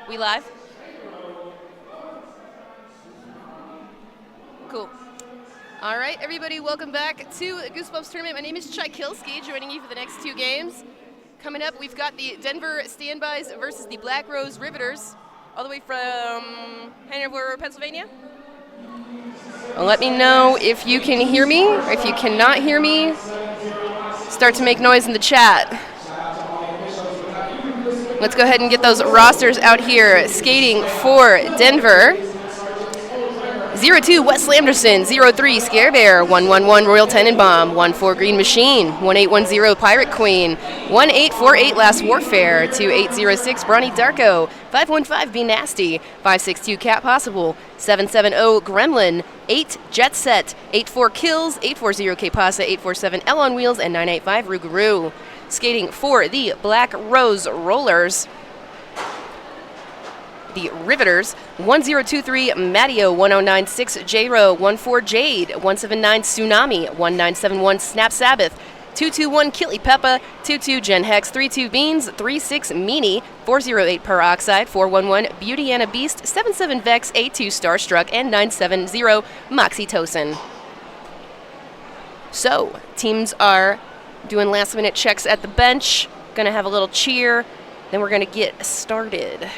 We live? Cool. All right, everybody, welcome back to Goosebumps Tournament. My name is Chykilski, joining you for the next two games. Coming up, we've got the Denver Standbys versus the Black Rose Riveters, all the way from Hanover, Pennsylvania. Let me know if you can hear me, or if you cannot hear me, start to make noise in the chat. Let's go ahead and get those rosters out here. Skating for Denver, 0-2 Wes Lamderson, 0-3 Scare Bear, 1-1-1 Royal Tenenbaum, 1-4 Green Machine, 1-8-1-0 Pirate Queen, 1-8-4-8 Last Warfare, 2-8-0-6 Brawny Darko, 5-1-5 Be Nasty, 5-6-2 Cat Possible, 7-7-0 Gremlin, 8 Jet Set, 8-4 Kills, 8-4-0 K Pasa, 8-4-7 L on Wheels, and 9-8-5 Rougarou. Skating for the Black Rose Rollers, the Riveters, 1023 Matteo, 1096 J-Ro, 14 Jade, 179 Tsunami, 1971 Snap Sabbath, 221 Killy Peppa, 22 Gen Hex, 32 Beans, 36 Meanie, 408 Peroxide, 411 Beauty and a Beast, 77 Vex, 82 Starstruck, and 970 Moxitosin. So, teams are doing last minute checks at the bench, gonna have a little cheer, then we're gonna get started.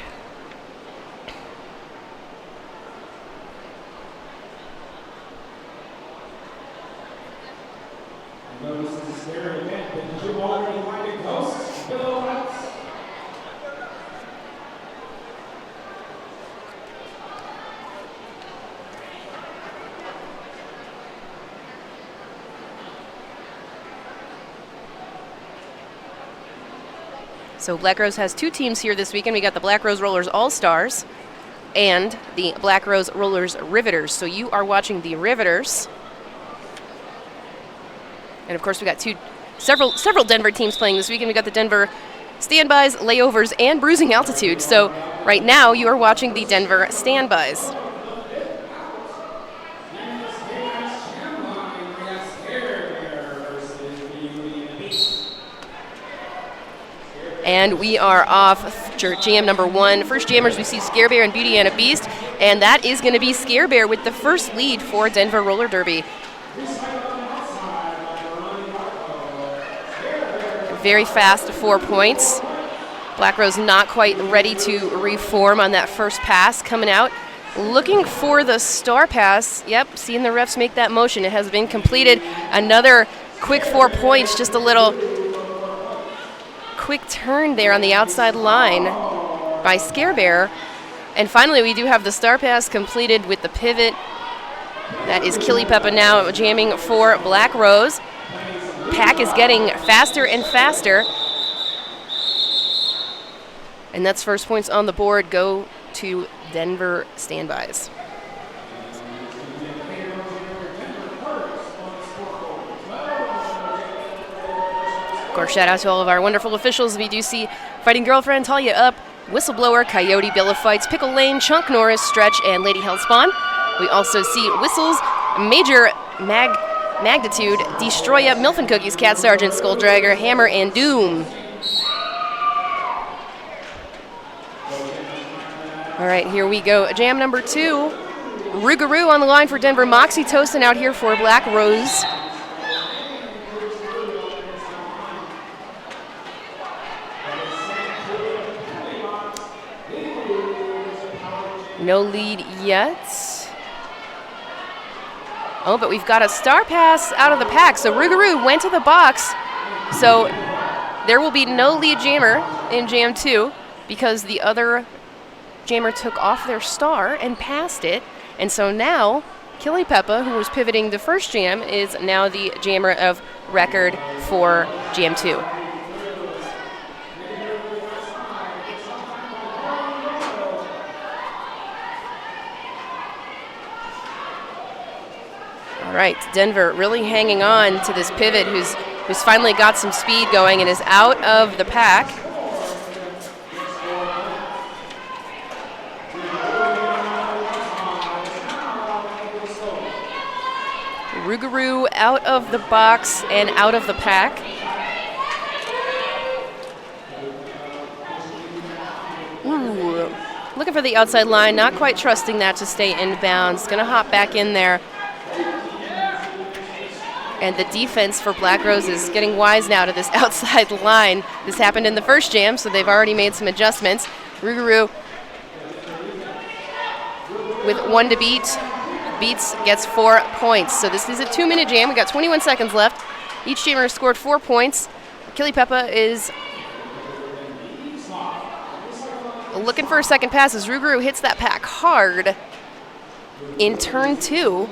So Black Rose has two teams here this weekend. We got the Black Rose Rollers All-Stars and the Black Rose Rollers Riveters. So you are watching the Riveters. And of course we got several Denver teams playing this weekend. We got the Denver Standbys, Layovers, and Bruising Altitude. So right now you are watching the Denver Standbys. And we are off jam number one. First jammers, we see Scare Bear and Beauty and a Beast. And that is going to be Scare Bear with the first lead for Denver Roller Derby. Very fast 4 points. Black Rose not quite ready to reform on that first pass coming out. Looking for the star pass. Yep, seeing the refs make that motion. It has been completed. Another quick 4 points, just a little quick turn there on the outside line by Scare Bear. And finally, we do have the star pass completed with the pivot. That is Killy Peppa now jamming for Black Rose. Pack is getting faster and faster. And that's first points on the board go to Denver Standbys. Of course, shout out to all of our wonderful officials. We do see Fighting Girlfriend, Talia Up, Whistleblower, Coyote, Bill of Fights, Pickle Lane, Chunk Norris, Stretch, and Lady Hellspawn. We also see Whistles, Major Magnitude, Destroya, Milf and Cookies, Cat Sergeant, Skull Dragger, Hammer, and Doom. All right, here we go. Jam number 2. Rougarou on the line for Denver. Moxitosin out here for Black Rose. No lead yet. Oh, but we've got a star pass out of the pack. So Rougarou went to the box. So there will be no lead jammer in Jam 2 because the other jammer took off their star and passed it. And so now Killy Peppa, who was pivoting the first jam, is now the jammer of record for Jam 2. All right, Denver really hanging on to this pivot who's finally got some speed going and is out of the pack. Rougarou out of the box and out of the pack. Ooh. looking for the outside line, not quite trusting that to stay inbounds. Going to hop back in there. And the defense for Black Rose is getting wise now to this outside line. This happened in the first jam, so they've already made some adjustments. Rougarou with 1 to beat. Beats, gets 4 points. So this is a 2-minute jam. We got 21 seconds left. Each jammer scored 4 points. Kilipepa is looking for a second pass as Rougarou hits that pack hard in turn 2.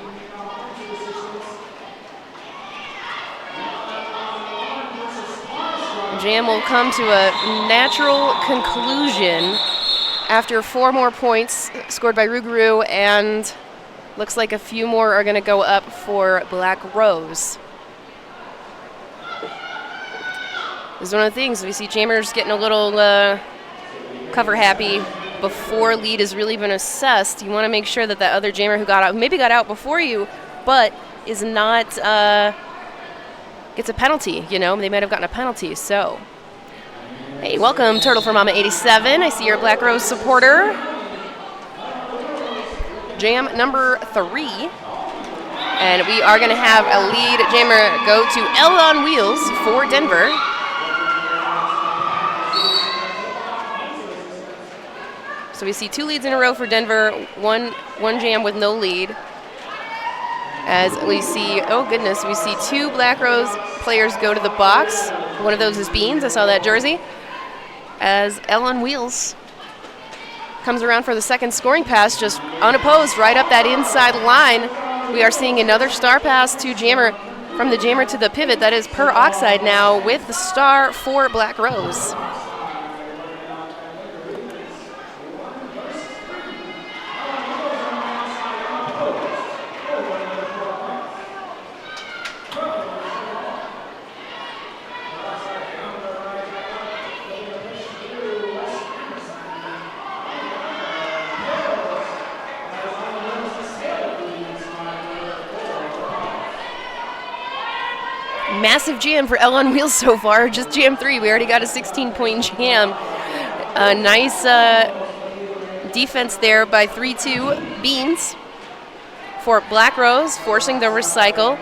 Jam will come to a natural conclusion after 4 more points scored by Rougarou, and looks like a few more are going to go up for Black Rose. This is one of the things we see jammers getting a little cover happy before lead has really been assessed. You want to make sure that that other jammer who got out, maybe got out before you, but is not gets a penalty. You know, they might have gotten a penalty. So, hey, welcome, Turtle for Mama 87. I see your Black Rose supporter. Jam number 3. And we are going to have a lead jammer go to L on Wheels for Denver. So we see 2 leads in a row for Denver, one jam with no lead. As we see, oh goodness, we see 2 Black Rose players go to the box. One of those is Beans, I saw that jersey. As L on Wheels comes around for the second scoring pass, just unopposed, right up that inside line. We are seeing another star pass to jammer, from the jammer to the pivot. That is Peroxide now with the star for Black Rose. Massive jam for L on Wheels so far, just jam 3. We already got a 16-point jam. A nice defense there by 3-2 Beans for Black Rose, forcing the recycle.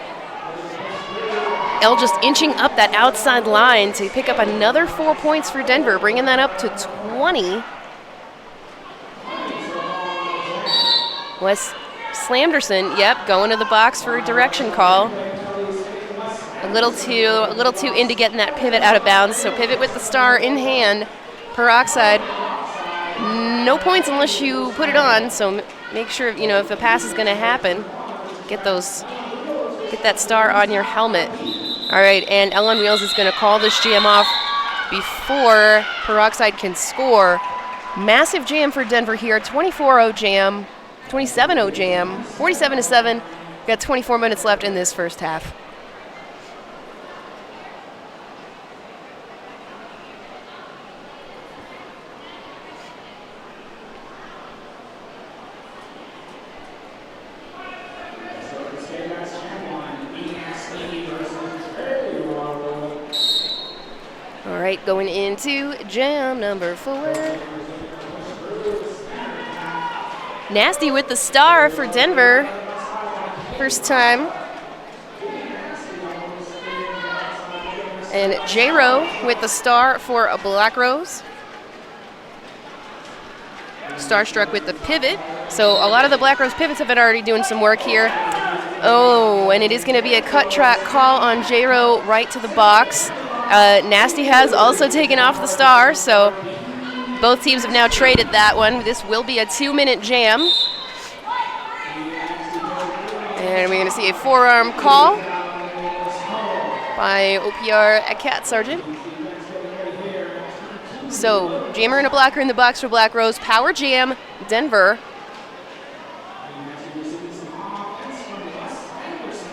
L just inching up that outside line to pick up another 4 points for Denver, bringing that up to 20. Wes Slamderson, yep, going to the box for a direction call. A little too into getting that pivot out of bounds. So pivot with the star in hand. Peroxide, no points unless you put it on. So make sure, you know, if a pass is going to happen, get that star on your helmet. All right, and L on Wheels is going to call this jam off before Peroxide can score. Massive jam for Denver here. 24-0 jam, 27-0 jam, 47-7. Got 24 minutes left in this first half. All right, going into jam number 4. Nasty with the star for Denver. First time. And J-Ro with the star for a Black Rose. Starstruck with the pivot. So a lot of the Black Rose pivots have been already doing some work here. Oh, and it is going to be a cut track call on J-Ro right to the box. Nasty has also taken off the star, so both teams have now traded that one. This will be a 2-minute jam. And we're going to see a forearm call by OPR Cat Sergeant. So, jammer and a blocker in the box for Black Rose. Power jam, Denver.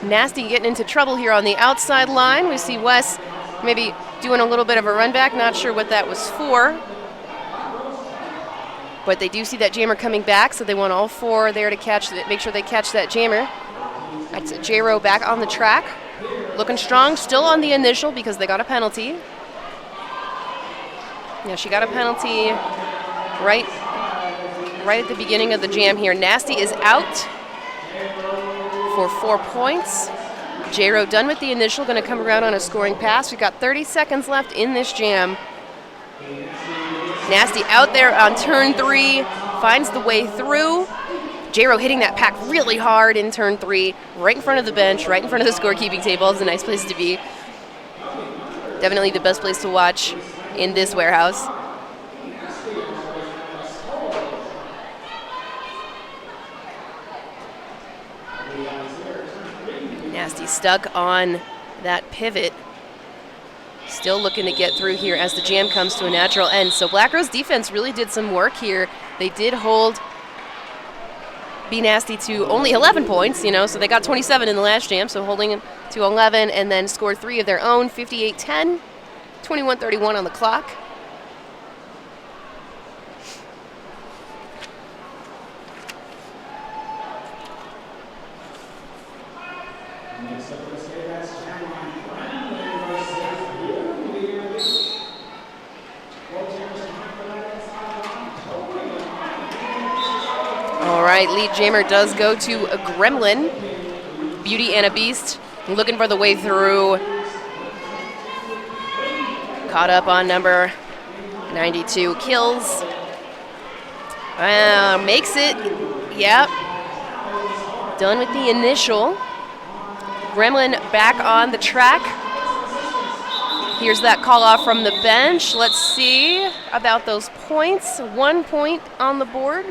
Nasty getting into trouble here on the outside line. We see Wes maybe doing a little bit of a run back. Not sure what that was for. But they do see that jammer coming back, so they want all 4 there to catch, make sure they catch that jammer. That's J-Ro back on the track. Looking strong, still on the initial because they got a penalty. Yeah, she got a penalty right right at the beginning of the jam here. Nasty is out for 4 points. J-Ro done with the initial, going to come around on a scoring pass. We've got 30 seconds left in this jam. Nasty out there on turn 3, finds the way through. J-Ro hitting that pack really hard in turn 3, right in front of the bench, right in front of the scorekeeping table. It's a nice place to be. Definitely the best place to watch in this warehouse. Nasty stuck on that pivot. Still looking to get through here as the jam comes to a natural end. So Black Rose defense really did some work here. They did hold Be Nasty to only 11 points, so they got 27 in the last jam, so holding them to 11 and then scored 3 of their own, 58-10, 21-31 on the clock. All right, lead jammer does go to a Gremlin. Beauty and a Beast looking for the way through. Caught up on number 92, kills. Makes it, yep. Done with the initial. Gremlin back on the track. Here's that call off from the bench. Let's see about those points. 1 point on the board.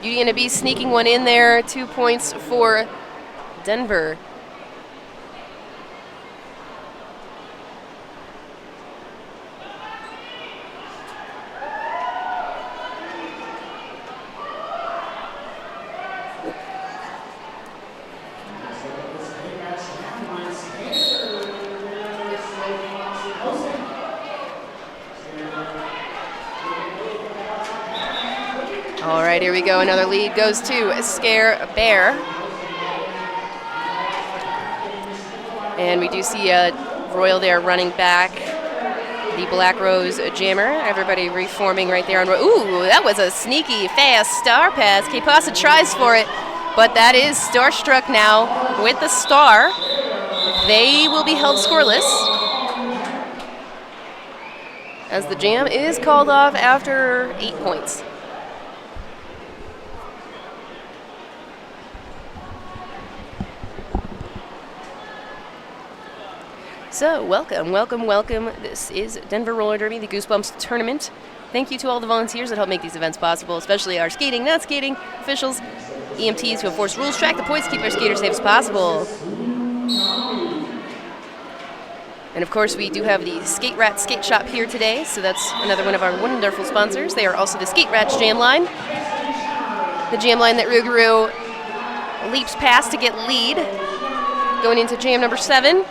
Beauty and a Beast sneaking one in there. 2 points for Denver. All right, here we go. Another lead goes to Scare Bear. And we do see Royal there running back. The Black Rose Jammer. Everybody reforming right there. Ooh, that was a sneaky, fast star pass. Kpasa tries for it, but that is Starstruck now with the star. They will be held scoreless as the jam is called off after 8 points. So welcome. This is Denver Roller Derby, the Goosebumps tournament. Thank you to all the volunteers that help make these events possible, especially our skating, not skating officials, EMTs who enforce rules, track the points, keep our skaters safe as possible. And of course, we do have the Skate Rats Skate Shop here today, so that's another one of our wonderful sponsors. They are also the Skate Rats Jam Line, the jam line that Rougarou leaps past to get lead, going into jam number 7.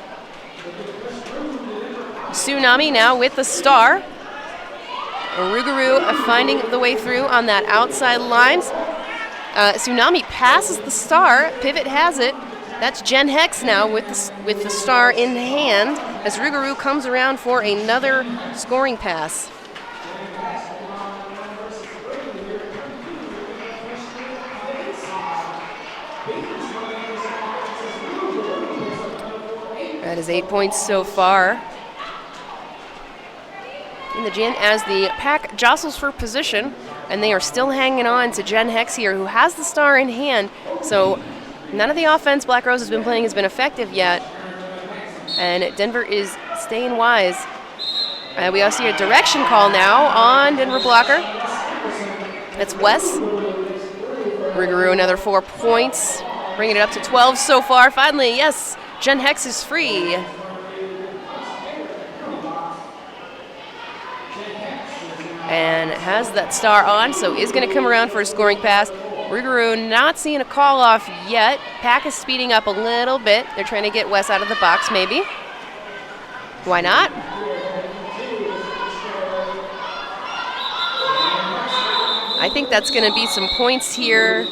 Tsunami now with the star. Rougarou finding the way through on that outside lines. Tsunami passes the star. Pivot has it. That's Jen Hex now with the star in hand as Rougarou comes around for another scoring pass. That is 8 points so far in the jam as the pack jostles for position, and they are still hanging on to Jen Hex here, who has the star in hand. So none of the offense Black Rose has been playing has been effective yet, and Denver is staying wise. We also see a direction call now on Denver blocker. That's Wes. Rougarou another 4 points, bringing it up to 12 so far. Finally, yes, Jen Hex is free. And has that star on, so is going to come around for a scoring pass. Rougarou not seeing a call off yet. Pack is speeding up a little bit. They're trying to get Wes out of the box, maybe. Why not? I think that's going to be some points here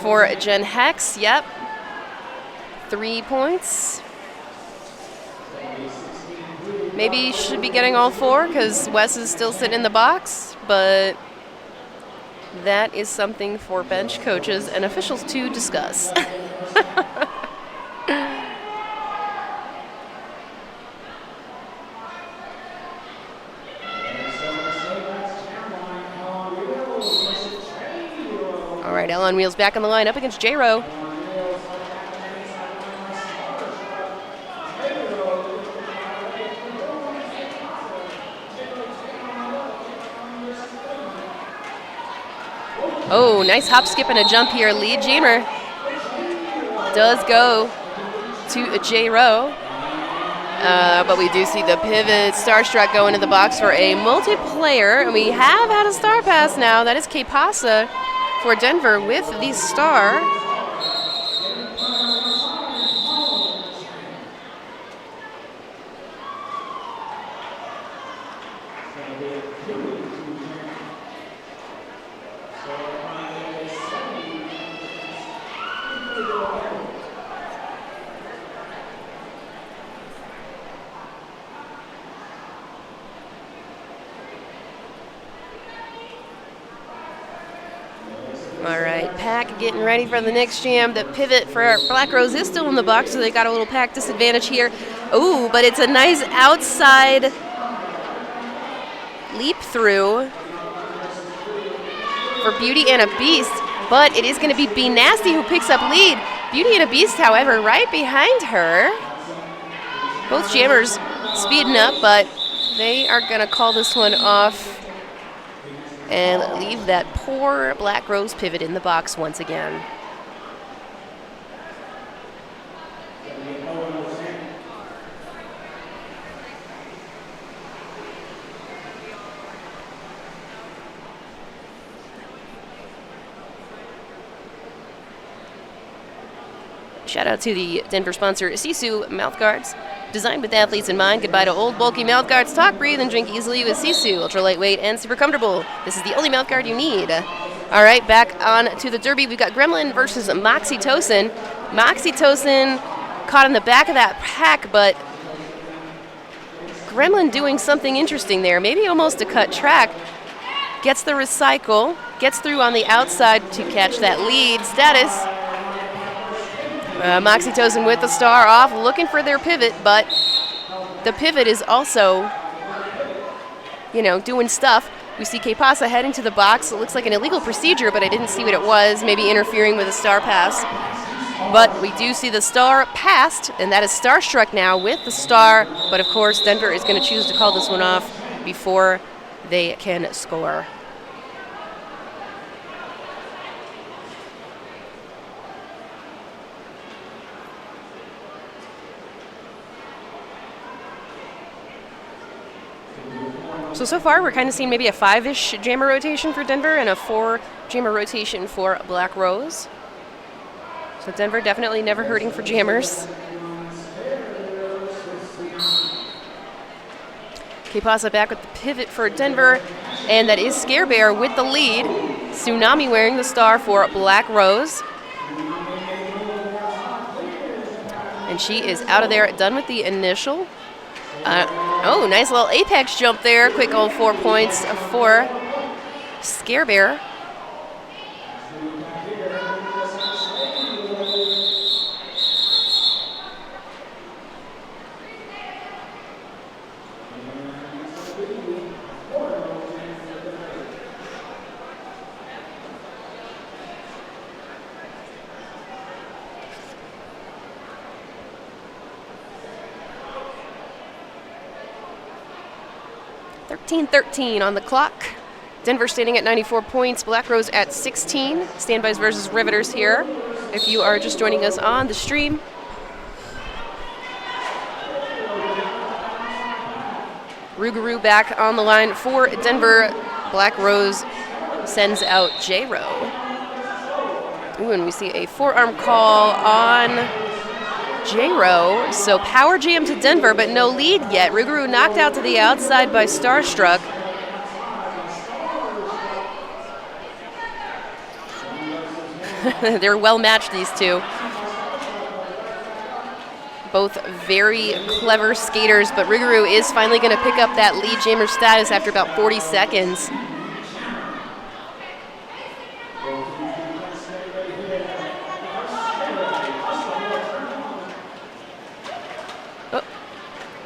for Jen Hex. Yep. 3 points. Maybe should be getting all 4 because Wes is still sitting in the box, but that is something for bench coaches and officials to discuss. All right, L on Wheels back on the line up against J-Row. Oh, nice hop, skip, and a jump here. Lead jammer does go to J-Row. But we do see the pivot Starstruck go into the box for a multiplayer. And we have had a star pass now. That is K-Pasa for Denver with the star. All right, Pack getting ready for the next jam. The pivot for Black Rose is still in the box, so they got a little Pack disadvantage here. Ooh, but it's a nice outside leap through for Beauty and a Beast, but it is going to be B Nasty who picks up lead. Beauty and a Beast, however, right behind her. Both jammers speeding up, but they are going to call this one off and leave that poor Black Rose pivot in the box once again. Shout out to the Denver sponsor, Sisu Mouthguards. Designed with athletes in mind, goodbye to old, bulky mouthguards. Talk, breathe, and drink easily with Sisu. Ultra lightweight and super comfortable. This is the only mouthguard you need. All right, back on to the Derby. We've got Gremlin versus Moxitosin. Moxitosin caught in the back of that pack, but Gremlin doing something interesting there. Maybe almost a cut track. Gets the recycle. Gets through on the outside to catch that lead status. Moxitosin with the star off, looking for their pivot, but the pivot is also, doing stuff. We see K-Pasa heading to the box. It looks like an illegal procedure, but I didn't see what it was, maybe interfering with a star pass. But we do see the star passed, and that is Starstruck now with the star. But of course, Denver is going to choose to call this one off before they can score. So far, we're kind of seeing maybe a 5-ish jammer rotation for Denver and a 4 jammer rotation for Black Rose. So Denver definitely never hurting for jammers. K-Pasa back with the pivot for Denver, and that is Scare Bear with the lead. Tsunami wearing the star for Black Rose. And she is out of there, done with the initial. Oh, nice little apex jump there. Quick old 4 points for Scare Bear. .13 on the clock. Denver standing at 94 points, Black Rose at 16. Standbys versus Riveters here, if you are just joining us on the stream. Rougarou back on the line for Denver. Black Rose sends out J-Row. Ooh, and we see a forearm call on J-Row. So power jam to Denver, but no lead yet. Rougarou knocked out to the outside by Starstruck. They're well matched, these two. Both very clever skaters, but Rougarou is finally going to pick up that lead jammer status after about 40 seconds.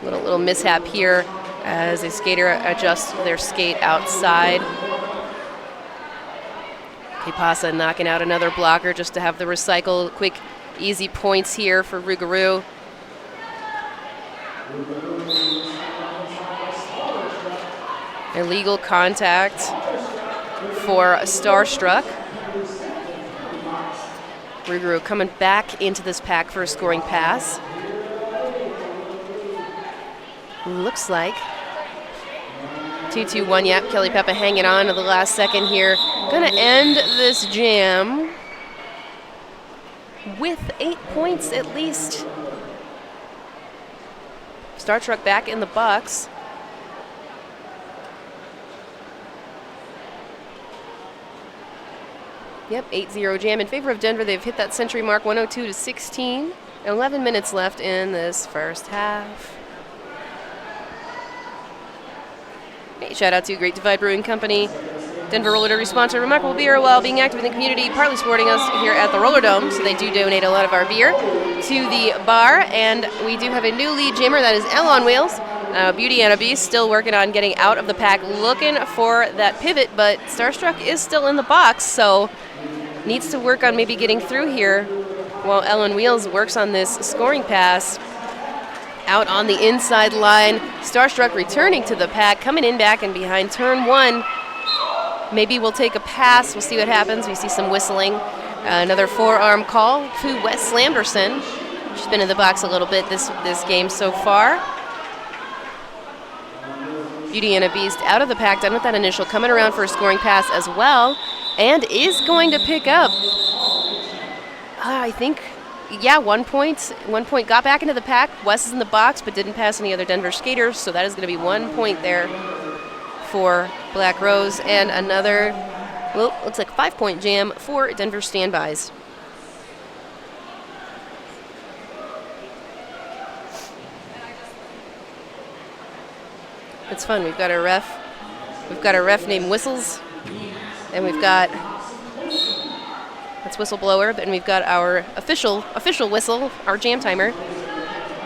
Little mishap here as a skater adjusts their skate outside. Kipasa knocking out another blocker just to have the recycle. Quick, easy points here for Rougarou. Illegal contact for Starstruck. Rougarou coming back into this pack for a scoring pass. Looks like 2-2-1. Yep, Kelly Peppa hanging on to the last second here. Gonna end this jam with 8 points at least. Starstruck back in the box. Yep, 8-0 jam in favor of Denver. They've hit that century mark, 102-16. 11 minutes left in this first half. Hey, shout out to Great Divide Brewing Company, Denver Roller Derby sponsor, remarkable beer while being active in the community, partly supporting us here at the Rollerdome, so they do donate a lot of our beer to the bar. And we do have a new lead jammer, that is Elle on Wheels. Beauty and a Beast still working on getting out of the pack, looking for that pivot, but Starstruck is still in the box, so needs to work on maybe getting through here while Elle on Wheels works on this scoring pass. Out on the inside line, Starstruck returning to the pack, coming in back and behind turn one. Maybe we'll take a pass. We'll see what happens. We see some whistling. Another forearm call to Wes Slamberson. She's been in the box a little bit this game so far. Beauty and a Beast out of the pack, done with that initial, coming around for a scoring pass as well, and is going to pick up, I think, yeah, 1 point. 1 point got back into the pack. Wes is in the box, but didn't pass any other Denver skaters, so that is going to be 1 point there for Black Rose, and another, well, looks like 5 point jam for Denver standbys. It's fun. We've got a ref named Whistles, and we've got, that's Whistleblower, and we've got our official whistle, our jam timer,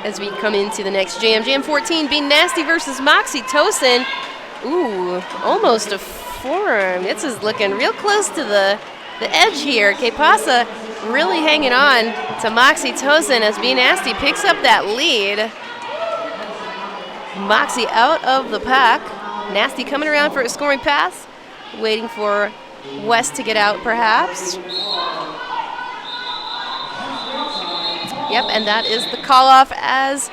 as we come into the next jam. Jam 14, Being Nasty versus Moxie Tosin. Ooh, almost a forearm. This is looking real close to the edge here. Kepasa really hanging on to Moxie Tosin as Being Nasty picks up that lead. Moxie out of the pack. Nasty coming around for a scoring pass, waiting for West to get out perhaps. Yep, and that is the call off as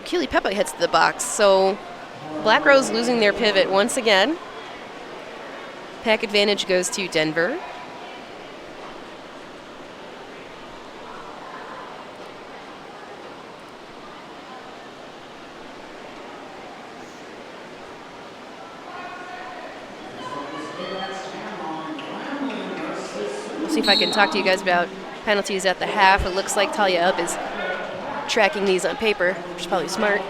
Keely Peppa hits the box. So Black Rose losing their pivot once again. Pack advantage goes to Denver. See if I can talk to you guys about penalties at the half. It looks like Talia Up is tracking these on paper, which is probably smart.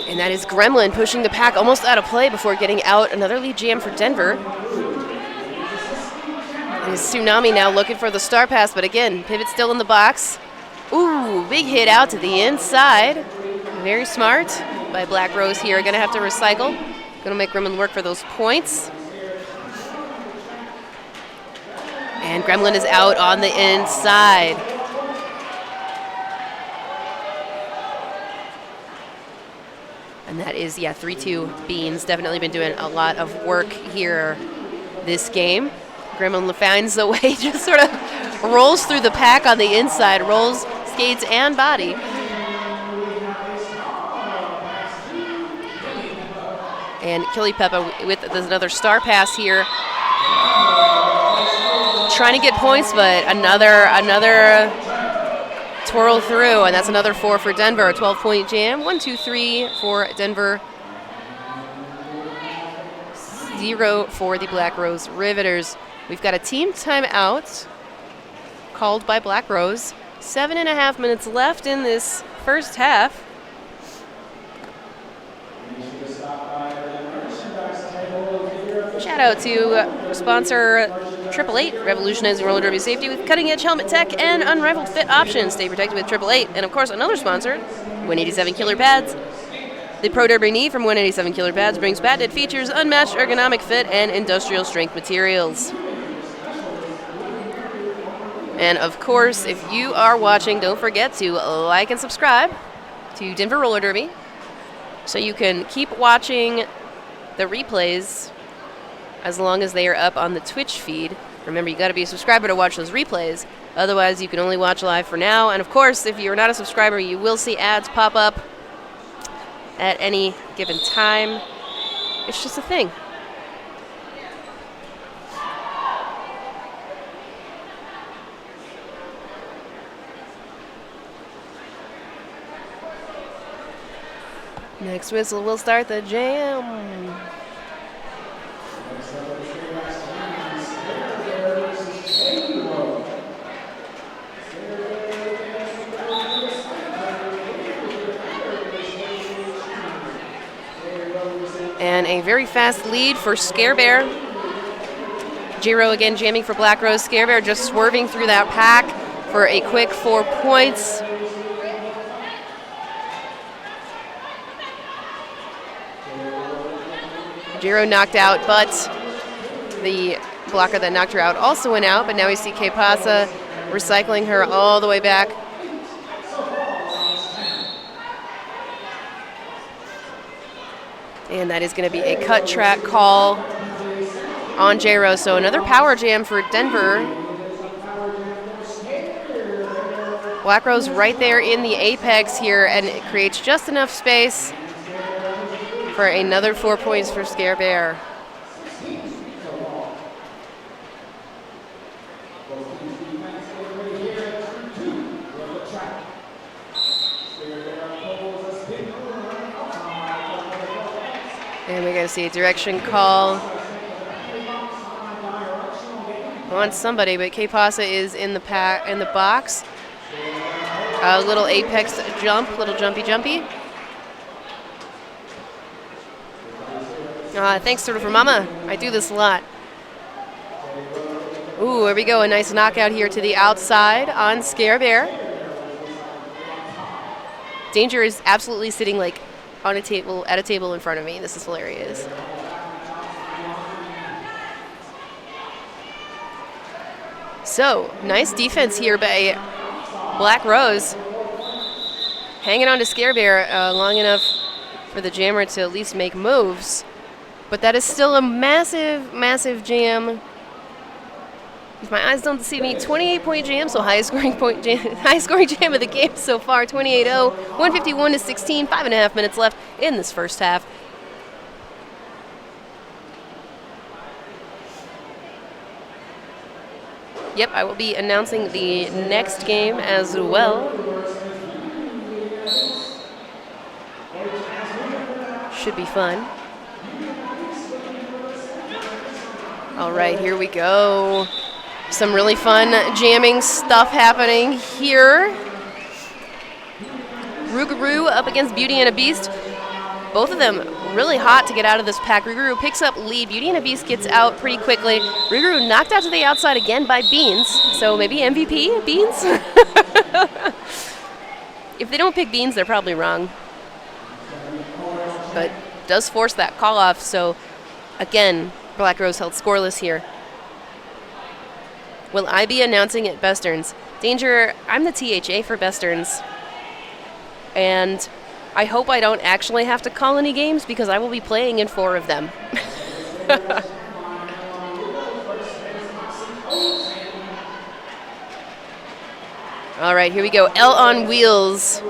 And that is Gremlin pushing the pack almost out of play before getting out. Another lead jam for Denver. It is Tsunami now looking for the star pass, but again, pivot still in the box. Ooh, big hit out to the inside. Very smart by Black Rose here. Gonna have to recycle. Gonna make Gremlin work for those points. And Gremlin is out on the inside. And that is, 3-2 Beans. Definitely been doing a lot of work here this game. Gremlin finds the way, just sort of rolls through the pack on the inside, rolls skates and body. And Keely Peppa with there's another star pass here. Trying to get points, but another twirl through, and that's another 4 for Denver. A 12-point jam. 1, 2, 3 for Denver. 1-0 for the Black Rose Riveters. We've got a team timeout called by Black Rose. 7.5 minutes left in this first half. Shout out to sponsor 888, revolutionizing roller derby safety with cutting-edge helmet tech and unrivaled fit options. Stay protected with 888. And of course, another sponsor, 187 Killer Pads. The Pro Derby knee from 187 Killer Pads brings patented features, unmatched ergonomic fit, and industrial strength materials. And of course, if you are watching, don't forget to like and subscribe to Denver Roller Derby so you can keep watching the replays as long as they are up on the Twitch feed. Remember, you got to be a subscriber to watch those replays. Otherwise, you can only watch live for now. And of course, if you're not a subscriber, you will see ads pop up at any given time. It's just a thing. Next whistle will start the jam. And a very fast lead for Scare Bear. Jiro again jamming for Black Rose. Scare Bear just swerving through that pack for a quick 4 points. Jiro knocked out, but the blocker that knocked her out also went out. But now we see Que Pasa recycling her all the way back. And that is going to be a cut track call on Jiro. So another power jam for Denver. Black Rose right there in the apex here, and it creates just enough space for another 4 points for Scare Bear. And we're going to see a direction call on somebody, but Que Pasa is in the box. A little apex jump, little jumpy. Thanks sort of for Mama. I do this a lot. Ooh, here we go. A nice knockout here to the outside on Scare Bear. Danger is absolutely sitting like on a table, at a table in front of me. This is hilarious. So, nice defense here by Black Rose. Hanging on to Scare Bear long enough for the jammer to at least make moves. But that is still a massive, massive jam. If my eyes don't deceive me, 28-point jam, so highest scoring jam of the game so far, 28-0, 151-16, 5.5 minutes left in this first half. Yep, I will be announcing the next game as well. Should be fun. All right, here we go. Some really fun jamming stuff happening here. Rougarou up against Beauty and a Beast. Both of them really hot to get out of this pack. Rougarou picks up lead. Beauty and a Beast gets out pretty quickly. Rougarou knocked out to the outside again by Beans. So maybe MVP, Beans? If they don't pick Beans, they're probably wrong. But does force that call off. So again, Black Rose held scoreless here. Will I be announcing at Besterns? Danger, I'm the THA for Besterns. And I hope I don't actually have to call any games because I will be playing in 4 of them. All right, here we go. L on wheels.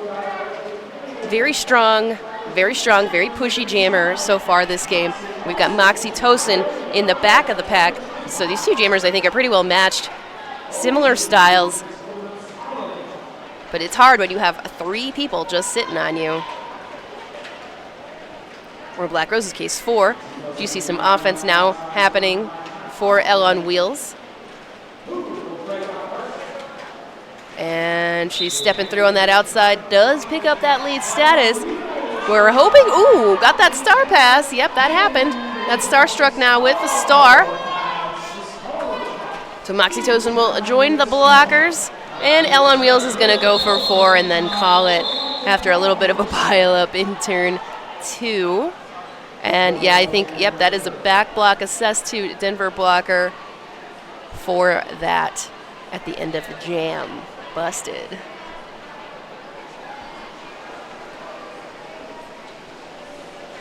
Very strong, very pushy jammer so far this game. We've got Moxie Tosin in the back of the pack. So these two jammers, I think, are pretty well matched. Similar styles. But it's hard when you have 3 people just sitting on you. or Black Rose's case, 4. Do you see some offense now happening for Elle on Wheels? And she's stepping through on that outside, does pick up that lead status. We're hoping, ooh, got that star pass. Yep, that happened. That's starstruck now with the star. So Moxie Tosin will join the blockers, and Elle on Wheels is going to go for 4 and then call it after a little bit of a pile-up in turn 2. And yeah, I think, yep, that is a back block assessed to Denver blocker for that at the end of the jam. Busted.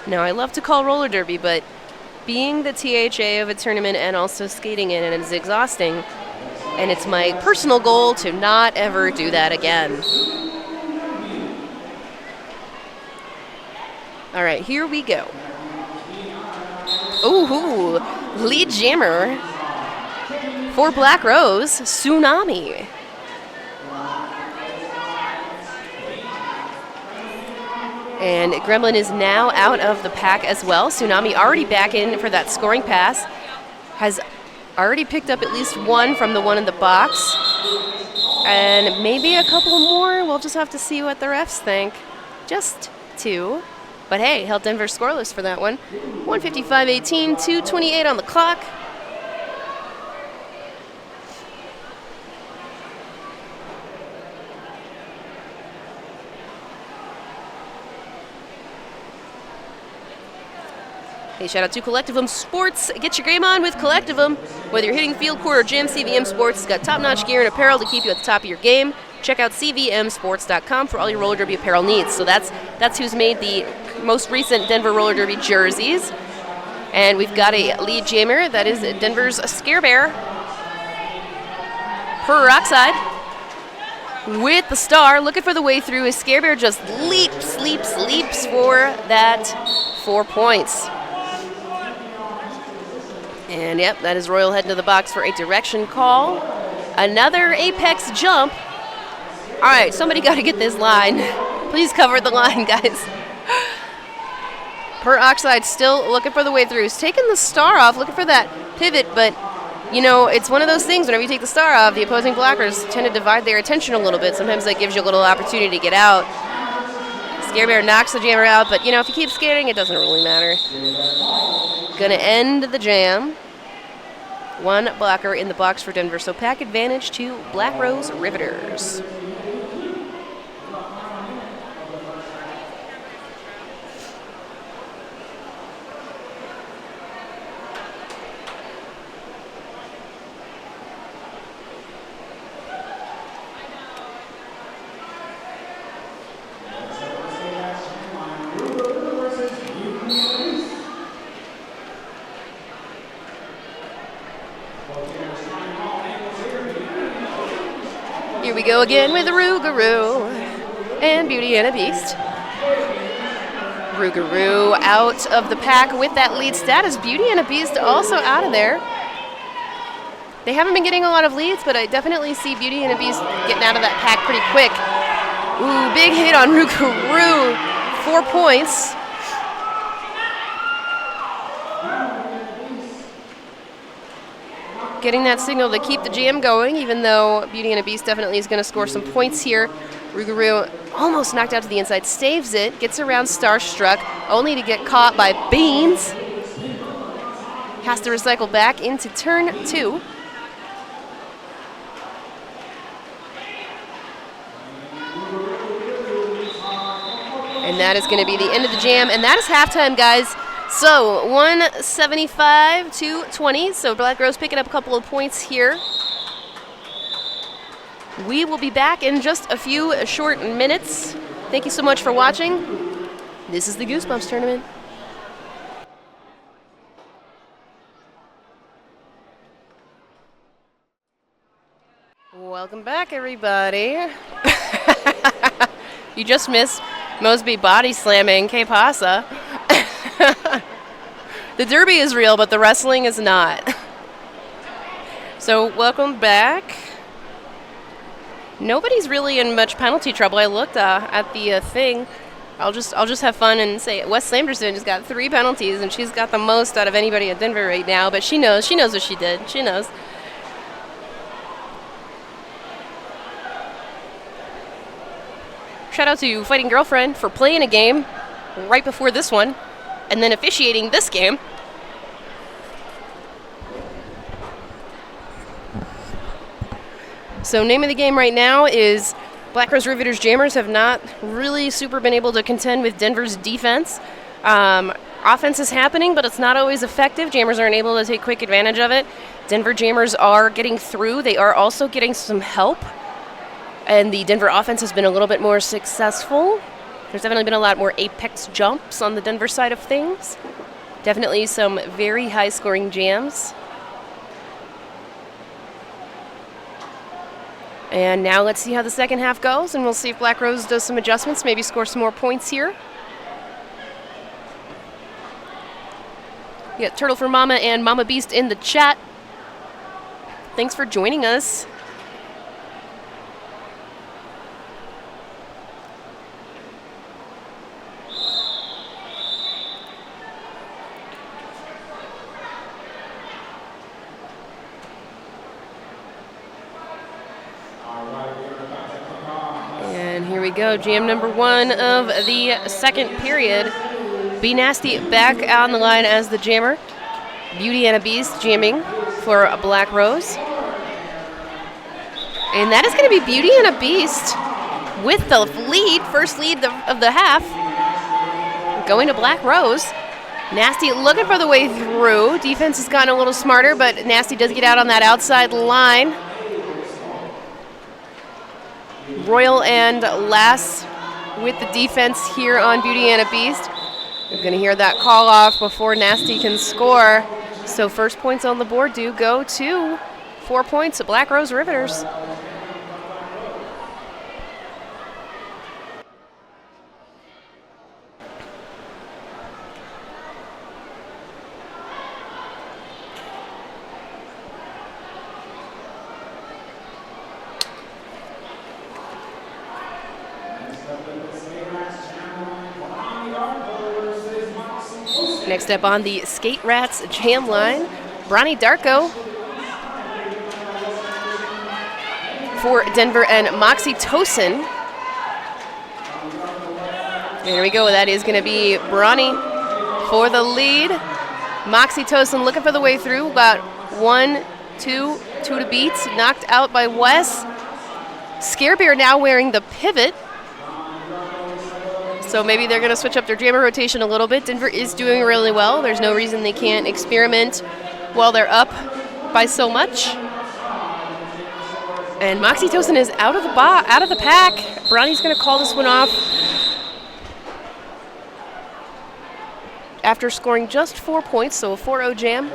Now, I love to call roller derby, but being the THA of a tournament and also skating in it is exhausting, and it's my personal goal to not ever do that again. All right, here we go. Ooh, lead jammer for Black Rose, Tsunami. And Gremlin is now out of the pack as well. Tsunami already back in for that scoring pass. Has already picked up at least 1 from the one in the box. And maybe a couple more. We'll just have to see what the refs think. Just 2. But hey, held Denver scoreless for that one. 155-18, 2:28 on the clock. Hey, shout out to Collectivum Sports. Get your game on with Collectivum. Whether you're hitting field court or gym, CVM Sports has got top-notch gear and apparel to keep you at the top of your game. Check out cvmsports.com for all your roller derby apparel needs. So that's who's made the most recent Denver roller derby jerseys. And we've got a lead jammer. That is Denver's Scare Bear. Peroxide with the star. Looking for the way through. His Scare Bear just leaps for that 4 points. And yep, that is Royal heading to the box for a direction call. Another apex jump. All right, somebody got to get this line. Please cover the line, guys. Peroxide still looking for the way through. He's taking the star off, looking for that pivot, but you know, it's one of those things, whenever you take the star off, the opposing blockers tend to divide their attention a little bit. Sometimes that gives you a little opportunity to get out. Scare Bear knocks the jammer out, but you know, if you keep skating, it doesn't really matter. Gonna end the jam. 1 blocker in the box for Denver, so pack advantage to Black Rose Riveters. Here we go again with Rougarou and Beauty and a Beast. Rougarou out of the pack with that lead status. Beauty and a Beast also out of there. They haven't been getting a lot of leads, but I definitely see Beauty and a Beast getting out of that pack pretty quick. Ooh, big hit on Rougarou. 4 points. Getting that signal to keep the jam going, even though Beauty and a Beast definitely is going to score some points here. Rougarou almost knocked out to the inside, staves it, gets around Starstruck, only to get caught by Beans. Has to recycle back into turn 2. And that is going to be the end of the jam, and that is halftime, guys. So 175-20. So Black Rose picking up a couple of points here. We will be back in just a few short minutes. Thank you so much for watching. This is the Goosebumps tournament. Welcome back, everybody. You just missed Mosby body slamming Que Pasa. The derby is real, but the wrestling is not. So welcome back. Nobody's really in much penalty trouble. I looked at the thing. I'll just have fun and say Wes Lamberson just got 3 penalties, and she's got the most out of anybody at Denver right now. But she knows what she did. She knows. Shout out to Fighting Girlfriend for playing a game right before this one, and then officiating this game. So name of the game right now is Black Rose Riveters Jammers have not really super been able to contend with Denver's defense. Offense is happening, but it's not always effective. Jammers aren't able to take quick advantage of it. Denver Jammers are getting through. They are also getting some help. And the Denver offense has been a little bit more successful. There's definitely been a lot more apex jumps on the Denver side of things. Definitely some very high-scoring jams. And now let's see how the second half goes, and we'll see if Black Rose does some adjustments, maybe score some more points here. We got Turtle for Mama and Mama Beast in the chat. Thanks for joining us. And here we go, jam number 1 of the second period. Be Nasty back on the line as the jammer. Beauty and a Beast jamming for a Black Rose. And that is going to be Beauty and a Beast with the lead, first lead of the half, going to Black Rose. Nasty looking for the way through. Defense has gotten a little smarter, but Nasty does get out on that outside line. Royal and Lass with the defense here on Beauty and a Beast. We're going to hear that call off before Nasty can score. So first points on the board do go to 4 points at Black Rose Riveters. Next up on the Skate Rats jam line, Bronny Darko for Denver and Moxie Tosin. There we go. That is going to be Bronny for the lead. Moxie Tosin looking for the way through. Got 1, 2 to beat. Knocked out by Wes. Scare Bear now wearing the pivot. So maybe they're going to switch up their jammer rotation a little bit. Denver is doing really well. There's no reason they can't experiment while they're up by so much. And Moxie Tosin is out of the pack. Bronny's going to call this one off after scoring just 4 points, so a 4-0 jam.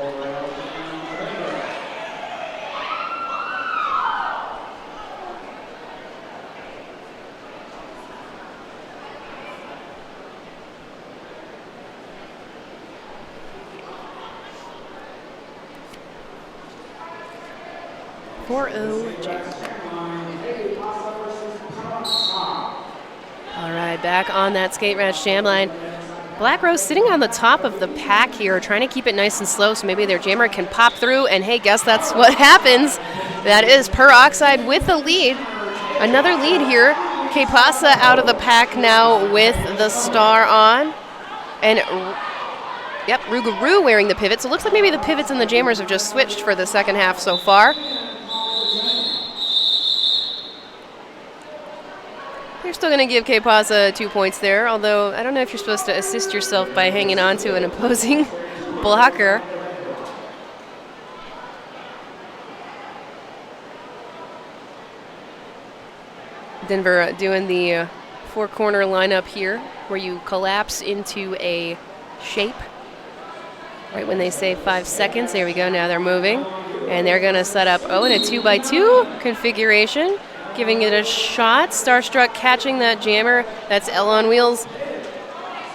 All right, back on that Skate Rats jam line. Black Rose sitting on the top of the pack here, trying to keep it nice and slow so maybe their jammer can pop through. And hey, guess that's what happens. That is Peroxide with the lead. Another lead here. Que Pasa out of the pack now with the star on. And yep, Rougarou wearing the pivot. So it looks like maybe the pivots and the jammers have just switched for the second half so far. You're still going to give Que Pasa 2 points there, although I don't know if you're supposed to assist yourself by hanging on to an opposing blocker. Denver doing the 4-corner lineup here, where you collapse into a shape. Right when they say 5 seconds, there we go, now they're moving. And they're going to set up, in a 2x2 configuration. Giving it a shot. Starstruck catching that jammer. That's L on Wheels.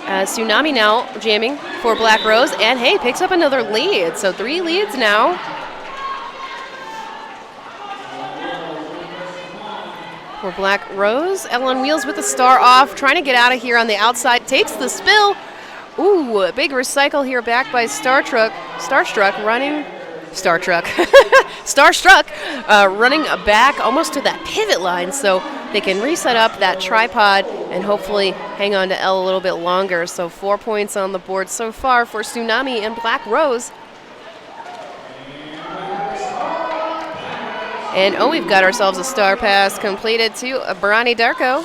Tsunami now jamming for Black Rose. And hey, picks up another lead. So 3 leads now. For Black Rose, L on wheels with the star off, trying to get out of here on the outside, takes the spill. Ooh, a big recycle here back by Starstruck running back almost to that pivot line so they can reset up that tripod and hopefully hang on to L a little bit longer. So 4 points on the board so far for Tsunami and Black Rose. And we've got ourselves a star pass completed to Brani Darko.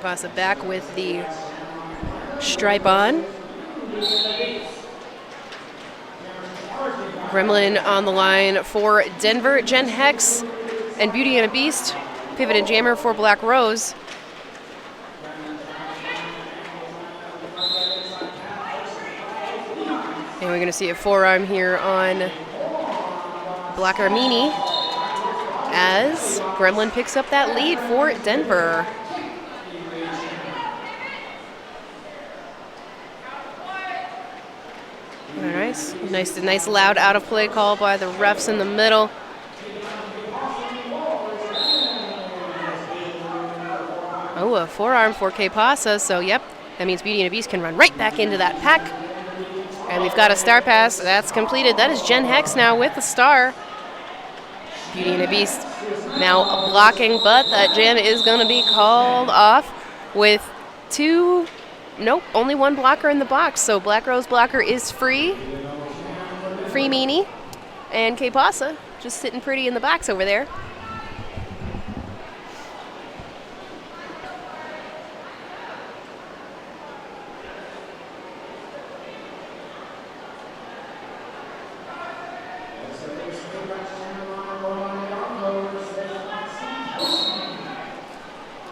Pasa back with the stripe on. Gremlin on the line for Denver. Jen Hex and Beauty and a Beast. Pivot and jammer for Black Rose. And we're going to see a forearm here on Black Armini as Gremlin picks up that lead for Denver. Nice loud out of play call by the refs in the middle. Oh, a forearm for K Pasa. So yep, that means Beauty and a Beast can run right back into that pack. And we've got a star pass that's completed. That is Jen Hex now with the star. Beauty and a Beast now blocking, but that jam is going to be called off with only one blocker in the box. So Black Rose blocker is free. Free meanie. And K Pasa just sitting pretty in the box over there.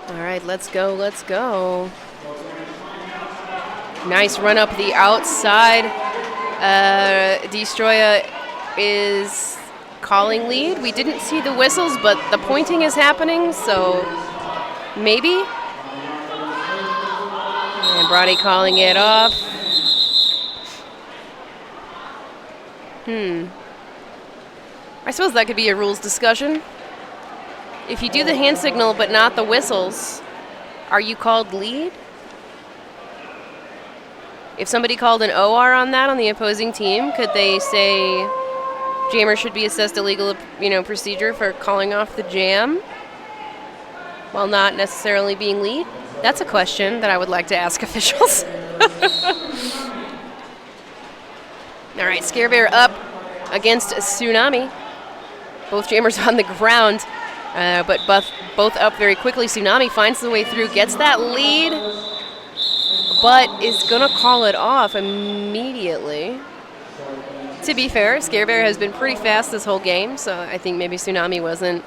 All right, let's go. Nice run up the outside. Destroya is calling lead. We didn't see the whistles, but the pointing is happening, so maybe. And Brody calling it off. I suppose that could be a rules discussion. If you do the hand signal but not the whistles, are you called lead? If somebody called an OR on that on the opposing team, could they say jammer should be assessed illegal, procedure for calling off the jam while not necessarily being lead? That's a question that I would like to ask officials. All right, Scare Bear up against Tsunami. Both jammers on the ground, but both up very quickly. Tsunami finds the way through, gets that lead, but is going to call it off immediately. To be fair, Scare Bear has been pretty fast this whole game, so I think maybe Tsunami wasn't